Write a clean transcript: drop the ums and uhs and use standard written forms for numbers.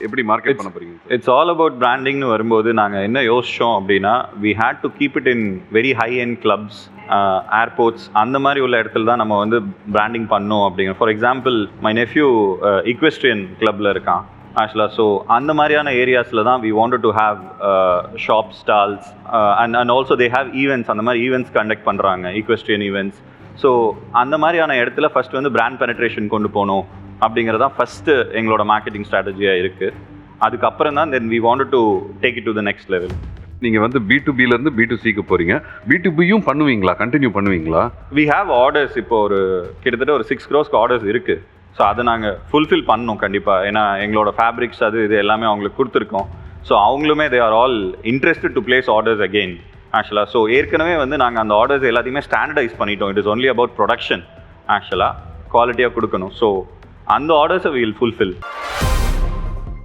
எப்படி மார்க்கெட் பண்ண போறீங்க? இட்ஸ் ஆல் அபவுட் பிராண்டிங்னு வரும்போது நாங்கள் என்ன யோசிச்சோம் அப்படின்னா, we had to keep it in very high end clubs, airports அந்த மாதிரி உள்ள இடத்துல தான் நம்ம வந்து பிராண்டிங் பண்ணோம் அப்படிங்கிற. For example my nephew equestrian கிளப்பில் இருக்கான் ஆக்சுவலாக. ஸோ அந்த மாதிரியான ஏரியாஸில் தான் we wanted to have shop stalls and also they have events. அந்த மாதிரி ஈவெண்ட்ஸ் கண்டக்ட் பண்ணுறாங்க, ஈக்வெஸ்ட்ரியன் ஈவெண்ட்ஸ். ஸோ அந்த மாதிரியான இடத்துல ஃபஸ்ட் வந்து பிராண்ட் பெனட்ரேஷன் கொண்டு போகணும் அப்படிங்கிறது தான் ஃபஸ்ட்டு எங்களோட மார்க்கெட்டிங் ஸ்ட்ராட்டஜியாக இருக்குது. அதுக்கப்புறம் தான் then we wanted to take it to the next level. நீங்கள் வந்து B2Bலேருந்து B2Cக்கு போகிறீங்க. B2Bயும் பண்ணுவீங்களா, கண்டினியூ பண்ணுவீங்களா? We have orders. இப்போ கிட்டத்தட்ட ஒரு 6 crores ஆர்டர்ஸ் இருக்குது. ஸோ அதை நாங்கள் ஃபுல்ஃபில் பண்ணோம் கண்டிப்பாக. ஏன்னா எங்களோட ஃபேப்ரிக்ஸ் அது இது எல்லாமே அவங்களுக்கு கொடுத்துருக்கோம். ஸோ அவங்களுமே they are all interested to place orders again ஆக்சுவலாக. ஸோ ஏற்கனவே வந்து நாங்கள் அந்த ஆர்டர்ஸ் எல்லாத்தையுமே ஸ்டாண்டர்டைஸ் பண்ணிட்டோம். It is only about production ஆக்சுவலாக, குவாலிட்டியாக கொடுக்கணும். ஸோ அந்த ஆர்டர்ஸை வி வில் ஃபுல்ஃபில்.